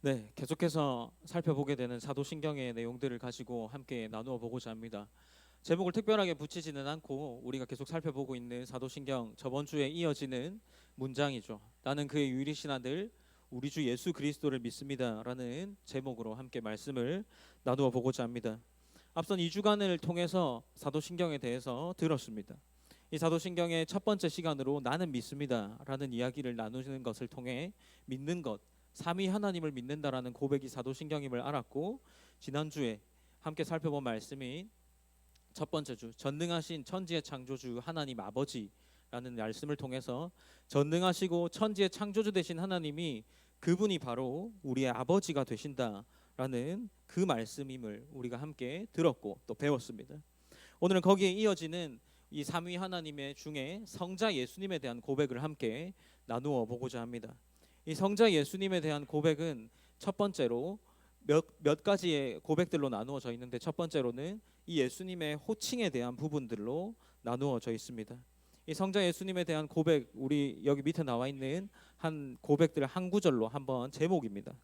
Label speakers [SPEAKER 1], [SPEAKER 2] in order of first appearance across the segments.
[SPEAKER 1] 네, 계속해서 살펴보게 되는 사도신경의 내용들을 가지고 함께 나누어 보고자 합니다. 제목을 특별하게 붙이지는 않고 우리가 계속 살펴보고 있는 사도신경 저번 주에 이어지는 문장이죠. 나는 그의 유일이신 아들 우리 주 예수 그리스도를 믿습니다라는 제목으로 함께 말씀을 나누어 보고자 합니다. 앞선 2주간을 통해서 사도신경에 대해서 들었습니다. 이 사도신경의 첫 번째 시간으로 나는 믿습니다라는 이야기를 나누는 것을 통해 믿는 것, 삼위 하나님을 믿는다라는 고백이 사도신경임을 알았고, 지난주에 함께 살펴본 말씀이 첫 번째 주 전능하신 천지의 창조주 하나님 아버지라는 말씀을 통해서 전능하시고 천지의 창조주 되신 하나님이 그분이 바로 우리의 아버지가 되신다라는 그 말씀임을 우리가 함께 들었고 또 배웠습니다. 오늘은 거기에 이어지는 이 삼위 하나님의 중에 성자 예수님에 대한 고백을 함께 나누어 보고자 합니다. 이 성자 예수님에 대한 고백은 첫 번째로 몇 가지의 고백들로 나누어져 있는데, 첫 번째로는 이 예수님의 호칭에 대한 부분들로 나누어져 있습니다. 이 성자 예수님에 대한 고백, 우리 여기 밑에 나와 있는 한 고백들을 한 구절로 한번 제목입니다.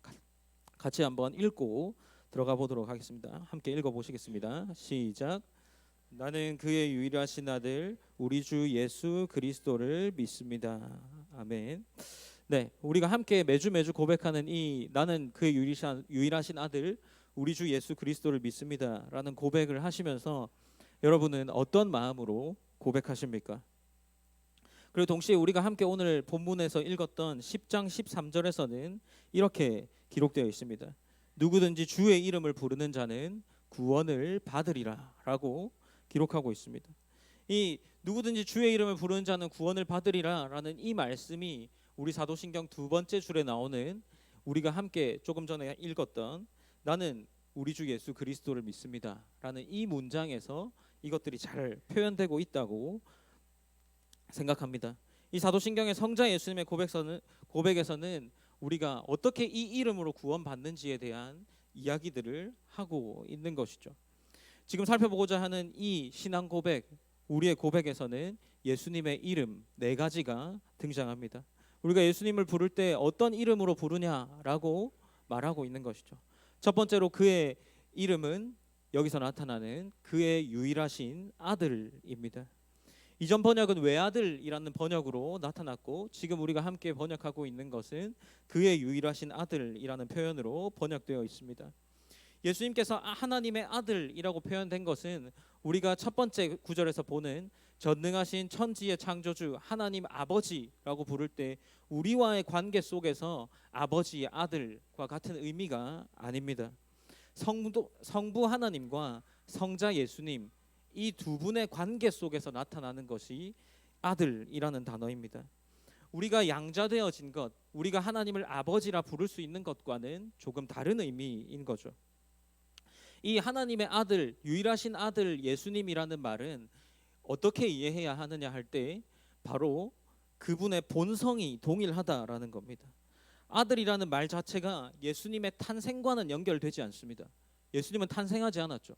[SPEAKER 1] 같이 한번 읽고 들어가 보도록 하겠습니다. 함께 읽어 보시겠습니다. 시작. 나는 그의 유일하신 아들 우리 주 예수 그리스도를 믿습니다. 아멘. 네, 우리가 함께 매주 고백하는 이 나는 그의 유일하신 아들 우리 주 예수 그리스도를 믿습니다라는 고백을 하시면서 여러분은 어떤 마음으로 고백하십니까? 그리고 동시에 우리가 함께 오늘 본문에서 읽었던 10장 13절에서는 이렇게 기록되어 있습니다. 누구든지 주의 이름을 부르는 자는 구원을 받으리라라고 기록하고 있습니다. 이 누구든지 주의 이름을 부르는 자는 구원을 받으리라라는 이 말씀이 우리 사도신경 두 번째 줄에 나오는 우리가 함께 조금 전에 읽었던 나는 우리 주 예수 그리스도를 믿습니다라는 이 문장에서 이것들이 잘 표현되고 있다고 생각합니다. 이 사도신경의 성자 예수님의 고백에서는 우리가 어떻게 이 이름으로 구원받는지에 대한 이야기들을 하고 있는 것이죠. 지금 살펴보고자 하는 이 신앙 고백, 우리의 고백에서는 예수님의 이름 네 가지가 등장합니다. 우리가 예수님을 부를 때 어떤 이름으로 부르냐라고 말하고 있는 것이죠. 첫 번째로 그의 이름은 여기서 나타나는 그의 유일하신 아들입니다. 이전 번역은 외아들이라는 번역으로 나타났고, 지금 우리가 함께 번역하고 있는 것은 그의 유일하신 아들이라는 표현으로 번역되어 있습니다. 예수님께서 하나님의 아들이라고 표현된 것은 우리가 첫 번째 구절에서 보는 전능하신 천지의 창조주 하나님 아버지라고 부를 때 우리와의 관계 속에서 아버지의 아들과 같은 의미가 아닙니다. 성부 하나님과 성자 예수님, 이 두 분의 관계 속에서 나타나는 것이 아들이라는 단어입니다. 우리가 양자되어진 것, 우리가 하나님을 아버지라 부를 수 있는 것과는 조금 다른 의미인 거죠. 이 하나님의 아들, 유일하신 아들 예수님이라는 말은 어떻게 이해해야 하느냐 할 때 바로 그분의 본성이 동일하다라는 겁니다. 아들이라는 말 자체가 예수님의 탄생과는 연결되지 않습니다. 예수님은 탄생하지 않았죠.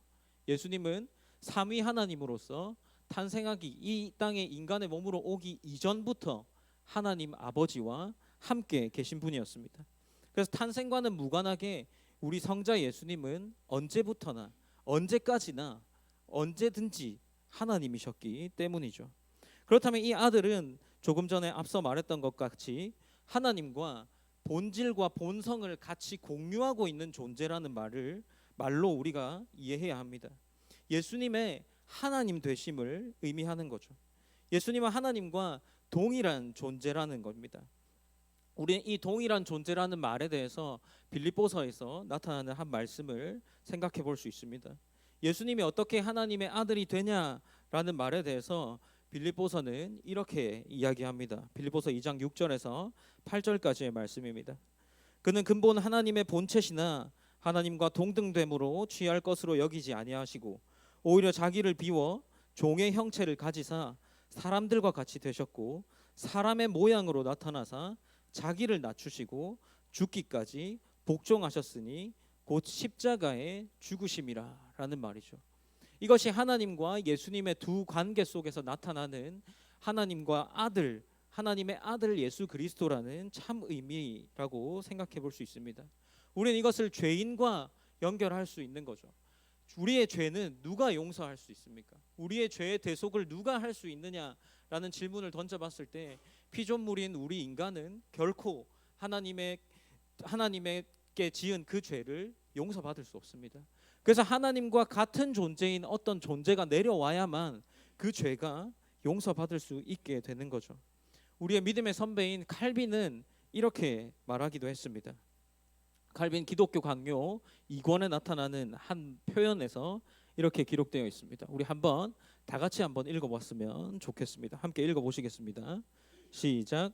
[SPEAKER 1] 예수님은 삼위 하나님으로서 탄생하기, 이 땅에 인간의 몸으로 오기 이전부터 하나님 아버지와 함께 계신 분이었습니다. 그래서 탄생과는 무관하게 우리 성자 예수님은 언제부터나 언제까지나 언제든지 하나님이셨기 때문이죠. 그렇다면 이 아들은 조금 전에 앞서 말했던 것 같이 하나님과 본질과 본성을 같이 공유하고 있는 존재라는 말로 우리가 이해해야 합니다. 예수님의 하나님 되심을 의미하는 거죠. 예수님은 하나님과 동일한 존재라는 겁니다. 우리는 이 동일한 존재라는 말에 대해서 빌립보서에서 나타나는 한 말씀을 생각해 볼 수 있습니다. 예수님이 어떻게 하나님의 아들이 되냐라는 말에 대해서 빌립보서는 이렇게 이야기합니다. 빌립보서 2장 6절에서 8절까지의 말씀입니다. 그는 근본 하나님의 본체시나 하나님과 동등됨으로 취할 것으로 여기지 아니하시고 오히려 자기를 비워 종의 형체를 가지사 사람들과 같이 되셨고 사람의 모양으로 나타나사 자기를 낮추시고 죽기까지 복종하셨으니 곧 십자가에 죽으심이라 라는 말이죠. 이것이 하나님과 예수님의 두 관계 속에서 나타나는 하나님과 아들, 하나님의 아들 예수 그리스도라는 참 의미라고 생각해 볼 수 있습니다. 우리는 이것을 죄인과 연결할 수 있는 거죠. 우리의 죄는 누가 용서할 수 있습니까? 우리의 죄의 대속을 누가 할 수 있느냐라는 질문을 던져봤을 때 피조물인 우리 인간은 결코 하나님께 지은 그 죄를 용서받을 수 없습니다. 그래서 하나님과 같은 존재인 어떤 존재가 내려와야만 그 죄가 용서받을 수 있게 되는 거죠. 우리의 믿음의 선배인 칼빈은 이렇게 말하기도 했습니다. 칼빈 기독교 강요 2권에 나타나는 한 표현에서 이렇게 기록되어 있습니다. 우리 한번 다 같이 한번 읽어봤으면 좋겠습니다. 함께 읽어보시겠습니다. 시작.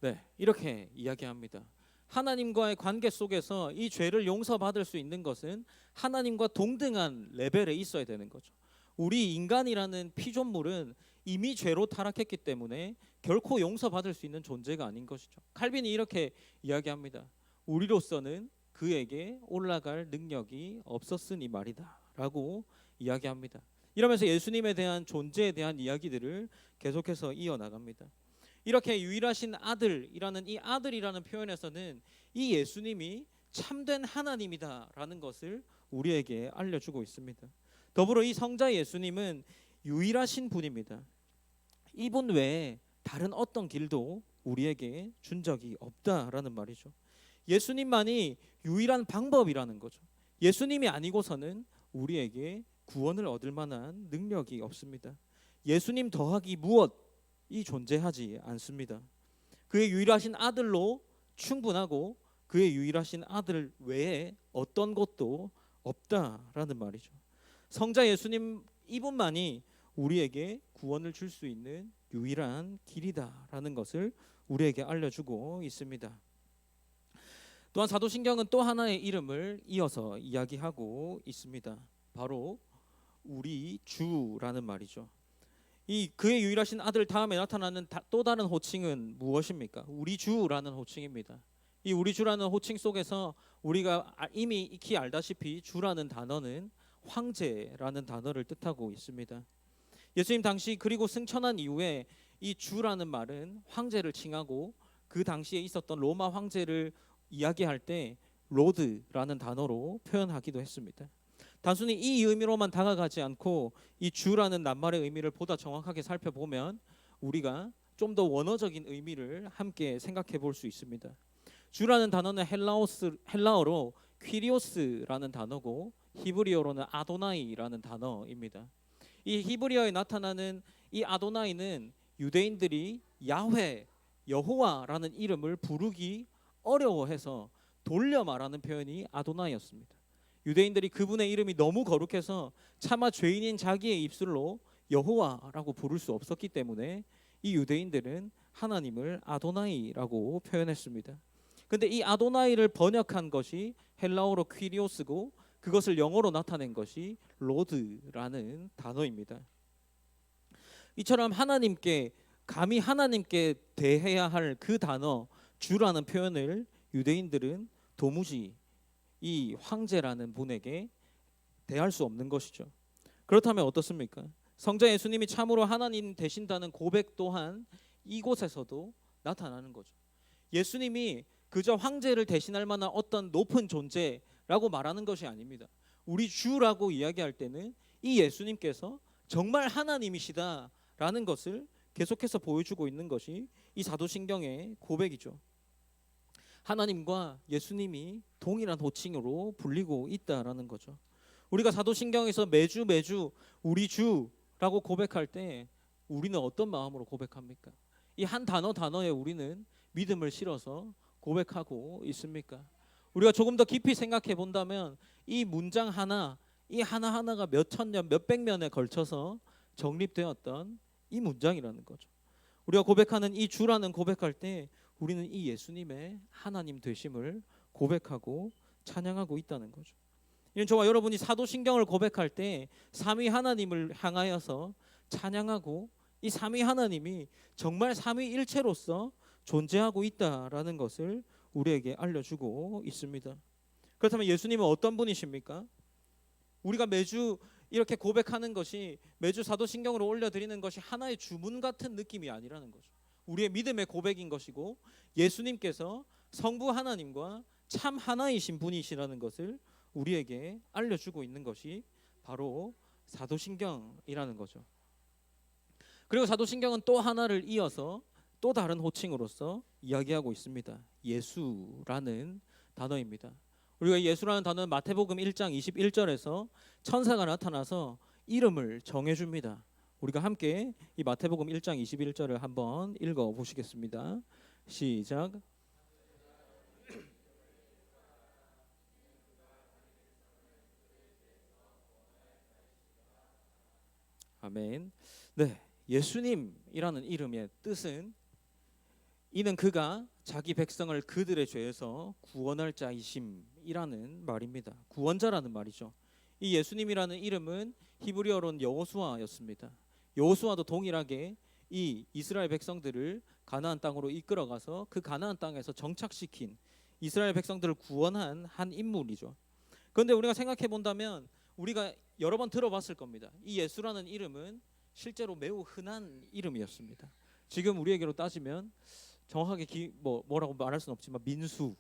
[SPEAKER 1] 네, 이렇게 이야기합니다. 하나님과의 관계 속에서 이 죄를 용서받을 수 있는 것은 하나님과 동등한 레벨에 있어야 되는 거죠. 우리 인간이라는 피조물은 이미 죄로 타락했기 때문에 결코 용서받을 수 있는 존재가 아닌 것이죠. 칼빈이 이렇게 이야기합니다. 우리로서는 그에게 올라갈 능력이 없었으니 말이다 라고 이야기합니다. 이러면서 예수님에 대한 존재에 대한 이야기들을 계속해서 이어나갑니다. 이렇게 유일하신 아들이라는 이 아들이라는 표현에서는 이 예수님이 참된 하나님이다라는 것을 우리에게 알려주고 있습니다. 더불어 이 성자 예수님은 유일하신 분입니다. 이분 외에 다른 어떤 길도 우리에게 준 적이 없다라는 말이죠. 예수님만이 유일한 방법이라는 거죠. 예수님이 아니고서는 우리에게 구원을 얻을 만한 능력이 없습니다. 예수님 더하기 무엇이 존재하지 않습니다. 그의 유일하신 아들로 충분하고 그의 유일하신 아들 외에 어떤 것도 없다라는 말이죠. 성자 예수님 이분만이 우리에게 구원을 줄 수 있는 유일한 길이다라는 것을 우리에게 알려주고 있습니다. 또한 사도신경은 또 하나의 이름을 이어서 이야기하고 있습니다. 바로 우리 주라는 말이죠. 이 그의 유일하신 아들 다음에 나타나는 또 다른 호칭은 무엇입니까? 우리 주라는 호칭입니다. 이 우리 주라는 호칭 속에서 우리가 이미 익히 알다시피 주라는 단어는 황제라는 단어를 뜻하고 있습니다. 예수님 당시 그리고 승천한 이후에 이 주라는 말은 황제를 칭하고 그 당시에 있었던 로마 황제를 이야기할 때 로드라는 단어로 표현하기도 했습니다. 단순히 이 의미로만 다가가지 않고 이 주라는 낱말의 의미를 보다 정확하게 살펴보면 우리가 좀 더 원어적인 의미를 함께 생각해 볼 수 있습니다. 주라는 단어는 헬라어로 퀴리오스라는 단어고 히브리어로는 아도나이라는 단어입니다. 이 히브리어에 나타나는 이 아도나이는 유대인들이 야훼, 여호와라는 이름을 부르기 어려워해서 돌려 말하는 표현이 아도나이였습니다. 유대인들이 그분의 이름이 너무 거룩해서 차마 죄인인 자기의 입술로 여호와라고 부를 수 없었기 때문에 이 유대인들은 하나님을 아도나이라고 표현했습니다. 근데 이 아도나이를 번역한 것이 헬라어로 퀴리오스고 그것을 영어로 나타낸 것이 로드라는 단어입니다. 이처럼 감히 하나님께 대해야 할 그 단어 주라는 표현을 유대인들은 도무지 이 황제라는 분에게 대할 수 없는 것이죠. 그렇다면 어떻습니까? 성자 예수님이 참으로 하나님 되신다는 고백 또한 이곳에서도 나타나는 거죠. 예수님이 그저 황제를 대신할 만한 어떤 높은 존재라고 말하는 것이 아닙니다. 우리 주라고 이야기할 때는 이 예수님께서 정말 하나님이시다라는 것을 계속해서 보여주고 있는 것이 이 사도신경의 고백이죠. 하나님과 예수님이 동일한 호칭으로 불리고 있다라는 거죠. 우리가 사도신경에서 매주 우리 주라고 고백할 때 우리는 어떤 마음으로 고백합니까? 이 한 단어에 우리는 믿음을 실어서 고백하고 있습니까? 우리가 조금 더 깊이 생각해 본다면 이 문장 이 하나하나가 몇천 년, 몇백 년에 걸쳐서 정립되었던 이 문장이라는 거죠. 우리가 고백하는 이 주라는 고백할 때 우리는 이 예수님의 하나님 되심을 고백하고 찬양하고 있다는 거죠. 이는 저와 여러분이 사도신경을 고백할 때 삼위 하나님을 향하여서 찬양하고 이 삼위 하나님이 정말 삼위일체로서 존재하고 있다라는 것을 우리에게 알려주고 있습니다. 그렇다면 예수님은 어떤 분이십니까? 우리가 매주 이렇게 고백하는 것이, 매주 사도신경으로 올려드리는 것이 하나의 주문 같은 느낌이 아니라는 거죠. 우리의 믿음의 고백인 것이고, 예수님께서 성부 하나님과 참 하나이신 분이시라는 것을 우리에게 알려주고 있는 것이 바로 사도신경이라는 거죠. 그리고 사도신경은 또 하나를 이어서 또 다른 호칭으로서 이야기하고 있습니다. 예수라는 단어입니다. 우리가 예수라는 단어는 마태복음 1장 21절에서 천사가 나타나서 이름을 정해줍니다. 우리가 함께 이 마태복음 1장 21절을 한번 읽어보시겠습니다. 시작. 아멘. 네, 예수님이라는 이름의 뜻은 이는 그가 자기 백성을 그들의 죄에서 구원할 자이심이라는 말입니다. 구원자라는 말이죠. 이 예수님이라는 이름은 히브리어로는 여호수아였습니다. 여호수아도 동일하게 이 이스라엘 백성들을 가나안 땅으로 이끌어가서 그 가나안 땅에서 정착시킨, 이스라엘 백성들을 구원한 한 인물이죠. 그런데 우리가 생각해 본다면 우리가 여러 번 들어봤을 겁니다. 이 예수라는 이름은 실제로 매우 흔한 이름이었습니다. 지금 우리에게로 따지면 정확하게 뭐라고 말할 수는 없지만 민수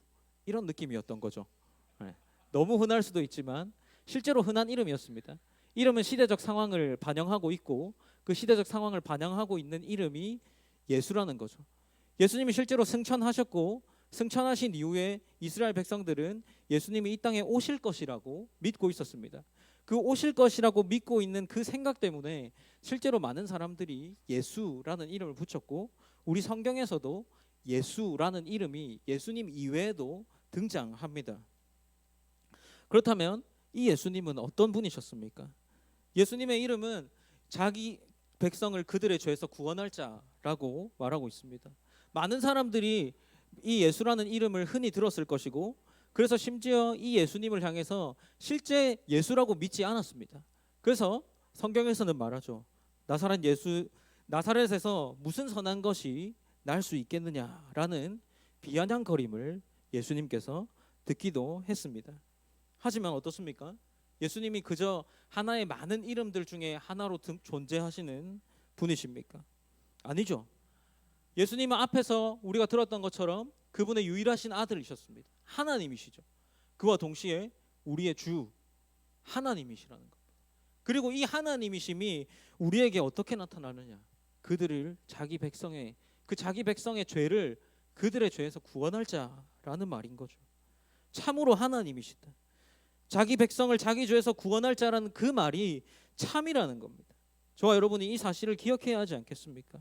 [SPEAKER 1] 이런 느낌이었던 거죠. 네. 너무 흔할 수도 있지만 실제로 흔한 이름이었습니다. 이름은 시대적 상황을 반영하고 있고, 그 시대적 상황을 반영하고 있는 이름이 예수라는 거죠. 예수님이 실제로 승천하셨고, 승천하신 이후에 이스라엘 백성들은 예수님이 이 땅에 오실 것이라고 믿고 있었습니다. 그 오실 것이라고 믿고 있는 그 생각 때문에 실제로 많은 사람들이 예수라는 이름을 붙였고, 우리 성경에서도 예수라는 이름이 예수님 이외에도 등장합니다. 그렇다면 이 예수님은 어떤 분이셨습니까? 예수님의 이름은 자기 백성을 그들의 죄에서 구원할 자라고 말하고 있습니다. 많은 사람들이 이 예수라는 이름을 흔히 들었을 것이고, 그래서 심지어 이 예수님을 향해서 실제 예수라고 믿지 않았습니다. 그래서 성경에서는 말하죠. 나사렛에서 무슨 선한 것이 날 수 있겠느냐라는 비아냥거림을 예수님께서 듣기도 했습니다. 하지만 어떻습니까? 예수님이 그저 하나의 많은 이름들 중에 하나로 존재하시는 분이십니까? 아니죠. 예수님은 앞에서 우리가 들었던 것처럼 그분의 유일하신 아들이셨습니다. 하나님이시죠. 그와 동시에 우리의 주 하나님이시라는 겁니다. 그리고 이 하나님이심이 우리에게 어떻게 나타나느냐? 그들을 자기 백성의 죄를 그들의 죄에서 구원할 자라는 말인 거죠. 참으로 하나님이시다. 자기 백성을 자기 죄에서 구원할 자라는 그 말이 참이라는 겁니다. 저와 여러분이 이 사실을 기억해야 하지 않겠습니까?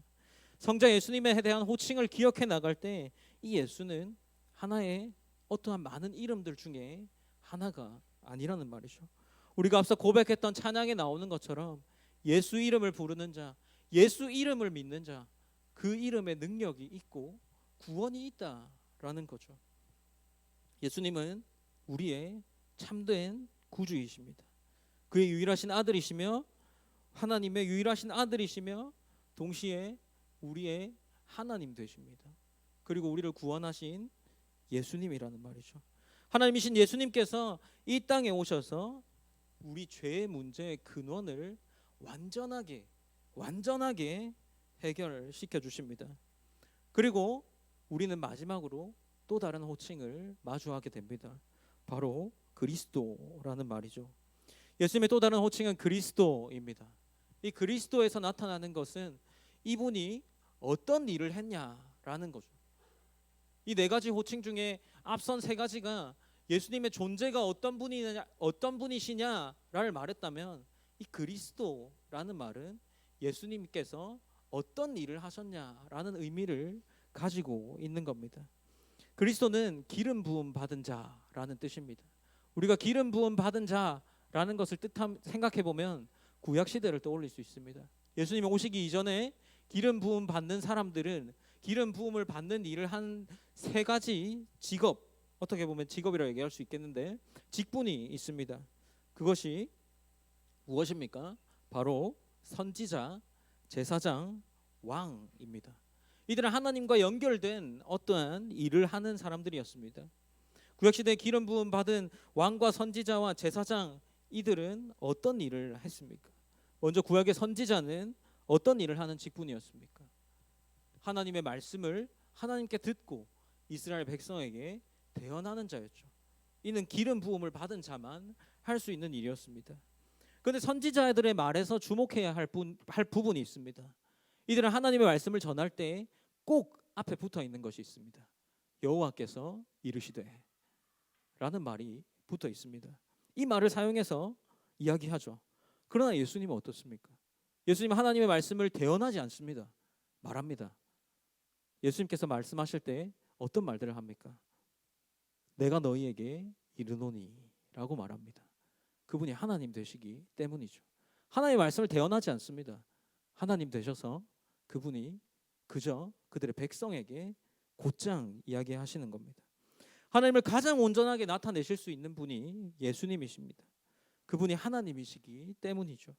[SPEAKER 1] 성자 예수님에 대한 호칭을 기억해 나갈 때 이 예수는 하나의 어떠한 많은 이름들 중에 하나가 아니라는 말이죠. 우리가 앞서 고백했던 찬양에 나오는 것처럼 예수 이름을 부르는 자, 예수 이름을 믿는 자, 그 이름의 능력이 있고 구원이 있다라는 거죠. 예수님은 우리의 참된 구주이십니다. 그의 유일하신 아들이시며, 하나님의 유일하신 아들이시며, 동시에 우리의 하나님 되십니다. 그리고 우리를 구원하신 예수님이라는 말이죠. 하나님이신 예수님께서 이 땅에 오셔서 우리 죄의 문제의 근원을 완전하게 해결시켜 주십니다. 그리고 우리는 마지막으로 또 다른 호칭을 마주하게 됩니다. 바로 그리스도라는 말이죠. 예수님의 또 다른 호칭은 그리스도입니다. 이 그리스도에서 나타나는 것은 이분이 어떤 일을 했냐라는 거죠. 이 네 가지 호칭 중에 앞선 세 가지가 예수님의 존재가 어떤 분이시냐를 말했다면, 이 그리스도라는 말은 예수님께서 어떤 일을 하셨냐라는 의미를 가지고 있는 겁니다. 그리스도는 기름 부음 받은 자라는 뜻입니다. 우리가 기름 부음 받은 자라는 것을 생각해 보면 구약 시대를 떠올릴 수 있습니다. 예수님이 오시기 이전에 기름 부음 받는 사람들은 기름 부음을 받는 일을 한 세 가지 직업, 어떻게 보면 직업이라고 얘기할 수 있겠는데 직분이 있습니다. 그것이 무엇입니까? 바로 선지자, 제사장, 왕입니다. 이들은 하나님과 연결된 어떠한 일을 하는 사람들이었습니다. 구약시대에 기름 부음 받은 왕과 선지자와 제사장, 이들은 어떤 일을 했습니까? 먼저 구약의 선지자는 어떤 일을 하는 직분이었습니까? 하나님의 말씀을 하나님께 듣고 이스라엘 백성에게 대언하는 자였죠. 이는 기름 부음을 받은 자만 할 수 있는 일이었습니다. 그런데 선지자들의 말에서 주목해야 할 부분이 있습니다. 이들은 하나님의 말씀을 전할 때 꼭 앞에 붙어 있는 것이 있습니다. 여호와께서 이르시되 라는 말이 붙어 있습니다. 이 말을 사용해서 이야기하죠. 그러나 예수님은 어떻습니까? 예수님은 하나님의 말씀을 대언하지 않습니다. 말합니다. 예수님께서 말씀하실 때 어떤 말들을 합니까? 내가 너희에게 이르노니 라고 말합니다. 그분이 하나님 되시기 때문이죠. 하나님의 말씀을 대언하지 않습니다. 하나님 되셔서 그분이 그저 그들의 백성에게 곧장 이야기하시는 겁니다. 하나님을 가장 온전하게 나타내실 수 있는 분이 예수님이십니다. 그분이 하나님이시기 때문이죠.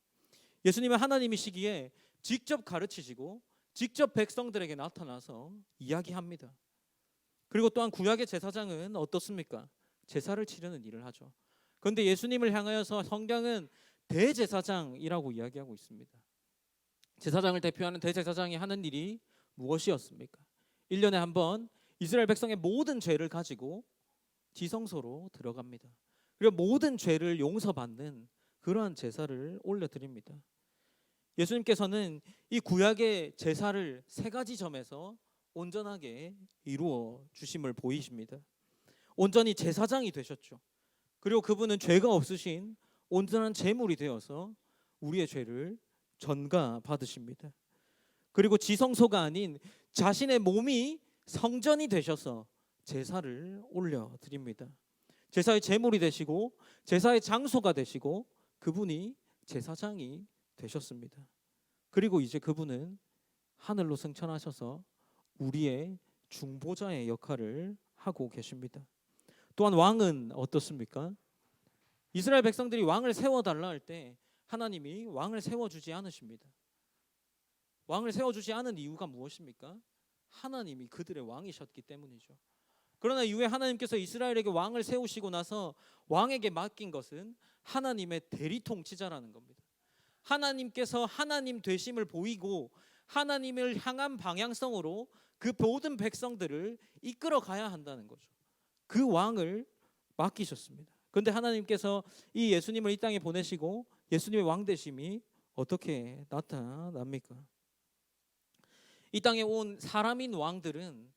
[SPEAKER 1] 예수님은 하나님이시기에 직접 가르치시고 직접 백성들에게 나타나서 이야기합니다. 그리고 또한 구약의 제사장은 어떻습니까? 제사를 치르는 일을 하죠. 그런데 예수님을 향하여서 성경은 대제사장이라고 이야기하고 있습니다. 제사장을 대표하는 대제사장이 하는 일이 무엇이었습니까? 1년에 한 번 이스라엘 백성의 모든 죄를 가지고 지성소로 들어갑니다. 그리고 모든 죄를 용서받는 그러한 제사를 올려드립니다. 예수님께서는 이 구약의 제사를 세 가지 점에서 온전하게 이루어 주심을 보이십니다. 온전히 제사장이 되셨죠. 그리고 그분은 죄가 없으신 온전한 제물이 되어서 우리의 죄를 전가 받으십니다. 그리고 지성소가 아닌 자신의 몸이 성전이 되셔서 제사를 올려드립니다. 제사의 제물이 되시고 제사의 장소가 되시고 그분이 제사장이 되셨습니다. 그리고 이제 그분은 하늘로 승천하셔서 우리의 중보자의 역할을 하고 계십니다. 또한 왕은 어떻습니까? 이스라엘 백성들이 왕을 세워달라 할 때 하나님이 왕을 세워주지 않으십니다. 왕을 세워주지 않은 이유가 무엇입니까? 하나님이 그들의 왕이셨기 때문이죠. 그러나 이후에 하나님께서 이스라엘에게 왕을 세우시고 나서 왕에게 맡긴 것은 하나님의 대리 통치자라는 겁니다. 하나님께서 하나님 되심을 보이고 하나님을 향한 방향성으로 그 모든 백성들을 이끌어 가야 한다는 거죠. 그 왕을 맡기셨습니다. 그런데 하나님께서 이 예수님을 이 땅에 보내시고 예수님의 왕 되심이 어떻게 나타납니까? 이 땅에 온 사람인 왕들은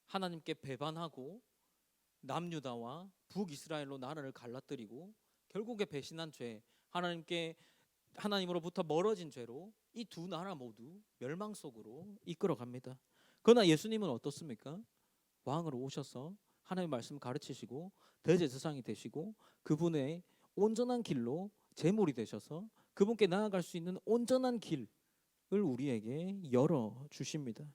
[SPEAKER 1] 하나님께 배반하고 남유다와 북이스라엘로 나라를 갈라뜨리고 결국에 배신한 죄, 하나님으로부터 멀어진 죄로 이 두 나라 모두 멸망 속으로 이끌어 갑니다. 그러나 예수님은 어떻습니까? 왕으로 오셔서 하나님의 말씀을 가르치시고 대제사장이 되시고 그분의 온전한 길로 제물이 되셔서 그분께 나아갈 수 있는 온전한 길을 우리에게 열어 주십니다.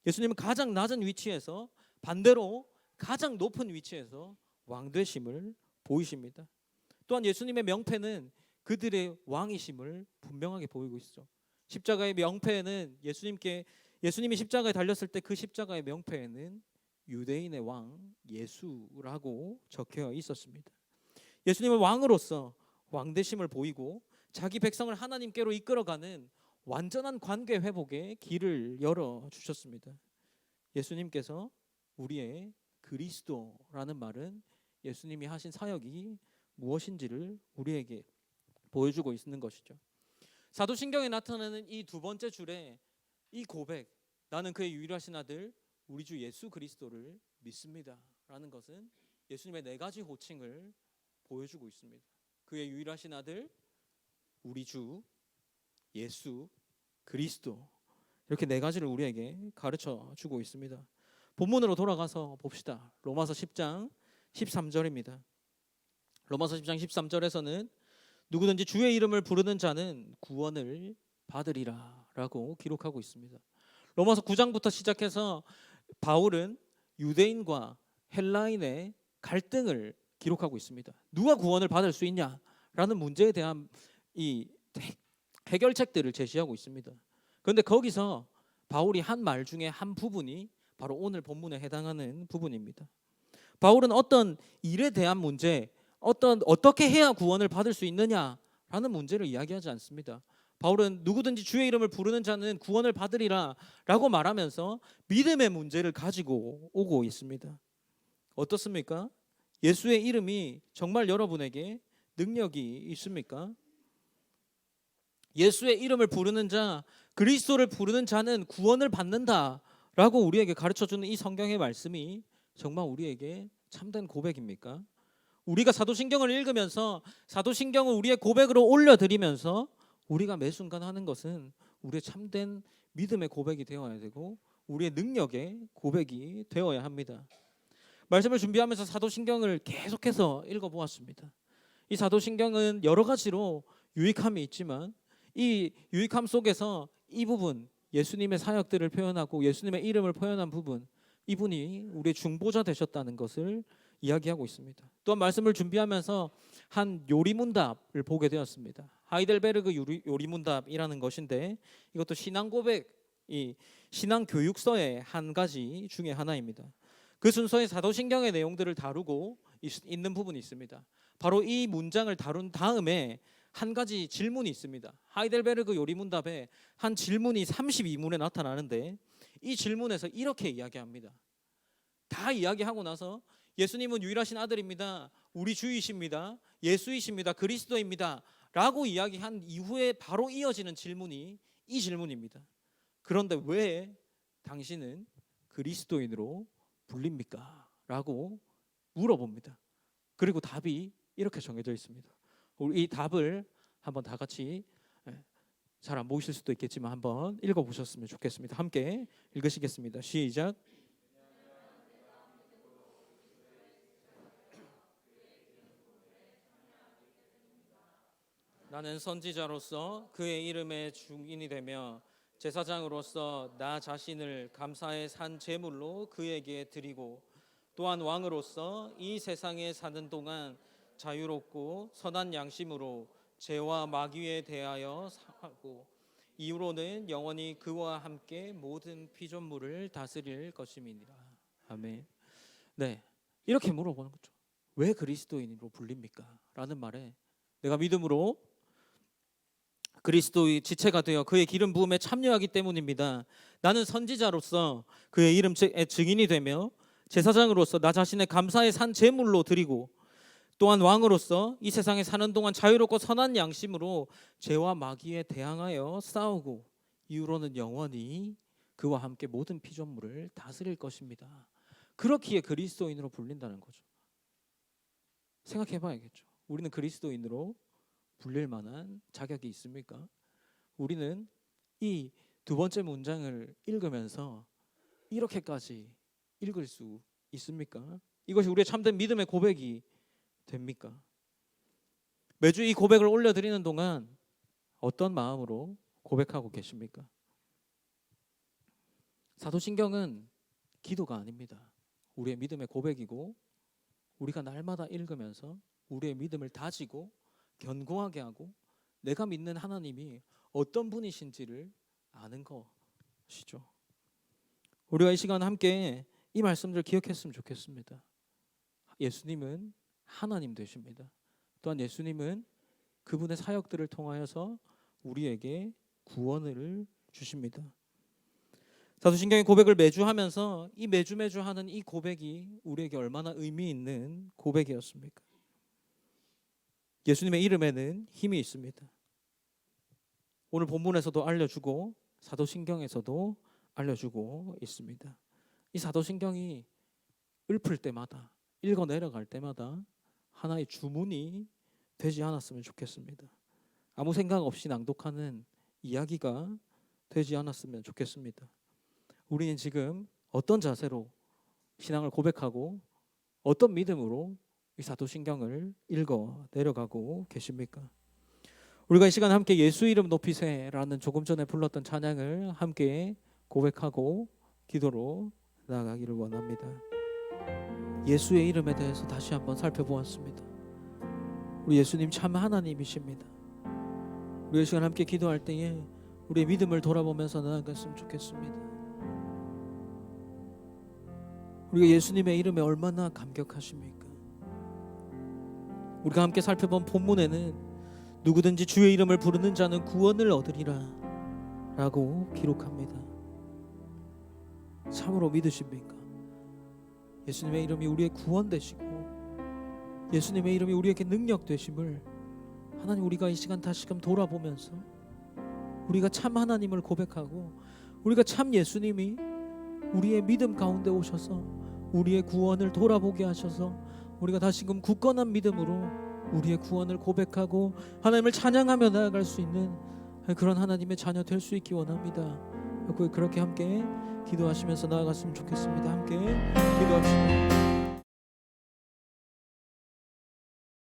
[SPEAKER 1] 예수님은 가장 낮은 위치에서 반대로 가장 높은 위치에서 왕 되심을 보이십니다. 또한 예수님의 명패는 그들의 왕이심을 분명하게 보이고 있죠. 십자가의 명패에는 예수님이 십자가에 달렸을 때 그 십자가의 명패에는 유대인의 왕 예수라고 적혀 있었습니다. 예수님은 왕으로서 왕 되심을 보이고 자기 백성을 하나님께로 이끌어가는 완전한 관계 회복의 길을 열어 주셨습니다. 예수님께서 우리의 그리스도라는 말은 예수님이 하신 사역이 무엇인지를 우리에게 보여주고 있는 것이죠. 사도신경에 나타나는 이 두 번째 줄에 이 고백, 나는 그의 유일하신 아들 우리 주 예수 그리스도를 믿습니다 라는 것은 예수님의 네 가지 호칭을 보여주고 있습니다. 그의 유일하신 아들 우리 주 예수 그리스도, 이렇게 네 가지를 우리에게 가르쳐 주고 있습니다. 본문으로 돌아가서 봅시다. 로마서 10장 13절입니다. 로마서 10장 13절에서는 누구든지 주의 이름을 부르는 자는 구원을 받으리라 라고 기록하고 있습니다. 로마서 9장부터 시작해서 바울은 유대인과 헬라인의 갈등을 기록하고 있습니다. 누가 구원을 받을 수 있냐라는 문제에 대한 이 해결책들을 제시하고 있습니다. 그런데 거기서 바울이 한 말 중에 한 부분이 바로 오늘 본문에 해당하는 부분입니다. 바울은 어떤 일에 대한 문제, 어떻게 해야 구원을 받을 수 있느냐라는 문제를 이야기하지 않습니다. 바울은 누구든지 주의 이름을 부르는 자는 구원을 받으리라 라고 말하면서 믿음의 문제를 가지고 오고 있습니다. 어떻습니까? 예수의 이름이 정말 여러분에게 능력이 있습니까? 예수의 이름을 부르는 자, 그리스도를 부르는 자는 구원을 받는다라고 우리에게 가르쳐주는 이 성경의 말씀이 정말 우리에게 참된 고백입니까? 우리가 사도신경을 읽으면서 사도신경을 우리의 고백으로 올려드리면서 우리가 매 순간 하는 것은 우리의 참된 믿음의 고백이 되어야 되고 우리의 능력의 고백이 되어야 합니다. 말씀을 준비하면서 사도신경을 계속해서 읽어보았습니다. 이 사도신경은 여러 가지로 유익함이 있지만 이 유익함 속에서 이 부분, 예수님의 사역들을 표현하고 예수님의 이름을 표현한 부분, 이분이 우리의 중보자 되셨다는 것을 이야기하고 있습니다. 또한 말씀을 준비하면서 한 요리문답을 보게 되었습니다. 하이델베르그 요리문답이라는 것인데 이것도 신앙 고백, 이 신앙 교육서의 한 가지 중에 하나입니다. 그 순서에 사도신경의 내용들을 다루고 있는 부분이 있습니다. 바로 이 문장을 다룬 다음에 한 가지 질문이 있습니다. 하이델베르그 요리문답에 한 질문이 32문에 나타나는데 이 질문에서 이렇게 이야기합니다. 다 이야기하고 나서 예수님은 유일하신 아들입니다. 우리 주이십니다. 예수이십니다. 그리스도입니다. 라고 이야기한 이후에 바로 이어지는 질문이 이 질문입니다. 그런데 왜 당신은 그리스도인으로 불립니까? 라고 물어봅니다. 그리고 답이 이렇게 정해져 있습니다. 우리 이 답을 한번 다 같이 잘 안 보이실 수도 있겠지만 한번 읽어보셨으면 좋겠습니다. 함께 읽으시겠습니다. 시작. 나는 선지자로서 그의 이름의 증인이 되며 제사장으로서 나 자신을 감사의 산 제물로 그에게 드리고 또한 왕으로서 이 세상에 사는 동안 자유롭고 선한 양심으로 죄와 마귀에 대하여 사고 이후로는 영원히 그와 함께 모든 피조물을 다스릴 것임이니라. 아멘. 네, 이렇게 물어보는 거죠. 왜 그리스도인으로 불립니까? 라는 말에 내가 믿음으로 그리스도의 지체가 되어 그의 기름 부음에 참여하기 때문입니다. 나는 선지자로서 그의 이름의 증인이 되며 제사장으로서 나 자신의 감사의 산 제물로 드리고 또한 왕으로서 이 세상에 사는 동안 자유롭고 선한 양심으로 죄와 마귀에 대항하여 싸우고 이후로는 영원히 그와 함께 모든 피조물을 다스릴 것입니다. 그렇기에 그리스도인으로 불린다는 거죠. 생각해봐야겠죠. 우리는 그리스도인으로 불릴 만한 자격이 있습니까? 우리는 이 두 번째 문장을 읽으면서 이렇게까지 읽을 수 있습니까? 이것이 우리의 참된 믿음의 고백이 됩니까? 매주 이 고백을 올려드리는 동안 어떤 마음으로 고백하고 계십니까? 사도신경은 기도가 아닙니다. 우리의 믿음의 고백이고 우리가 날마다 읽으면서 우리의 믿음을 다지고 견고하게 하고 내가 믿는 하나님이 어떤 분이신지를 아는 것이죠. 우리가 이 시간 함께 이 말씀들을 기억했으면 좋겠습니다. 예수님은 하나님 되십니다. 또한 예수님은 그분의 사역들을 통하여서 우리에게 구원을 주십니다. 사도신경의 고백을 매주 하면서 이 매주 하는 이 고백이 우리에게 얼마나 의미 있는 고백이었습니까? 예수님의 이름에는 힘이 있습니다. 오늘 본문에서도 알려주고 사도신경에서도 알려주고 있습니다. 이 사도신경이 읊을 때마다 읽어 내려갈 때마다 하나의 주문이 되지 않았으면 좋겠습니다. 아무 생각 없이 낭독하는 이야기가 되지 않았으면 좋겠습니다. 우리는 지금 어떤 자세로 신앙을 고백하고 어떤 믿음으로 이 사도신경을 읽어 내려가고 계십니까? 우리가 이 시간 함께 예수 이름 높이세라는 조금 전에 불렀던 찬양을 함께 고백하고 기도로 나아가기를 원합니다. 예수의 이름에 대해서 다시 한번 살펴보았습니다. 우리 예수님 참 하나님이십니다. 우리 이 시간 함께 기도할 때에 우리의 믿음을 돌아보면서 나아갔으면 좋겠습니다. 우리가 예수님의 이름에 얼마나 감격하십니까? 우리가 함께 살펴본 본문에는 누구든지 주의 이름을 부르는 자는 구원을 얻으리라 라고 기록합니다. 참으로 믿으십니까? 예수님의 이름이 우리의 구원 되시고 예수님의 이름이 우리에게 능력 되심을 하나님, 우리가 이 시간 다시금 돌아보면서 우리가 참 하나님을 고백하고 우리가 참 예수님이 우리의 믿음 가운데 오셔서 우리의 구원을 돌아보게 하셔서 우리가 다시금 굳건한 믿음으로 우리의 구원을 고백하고 하나님을 찬양하며 나아갈 수 있는 그런 하나님의 자녀 될 수 있기 원합니다. 그렇게 함께 기도하시면서 나아갔으면 좋겠습니다. 함께 기도합시다.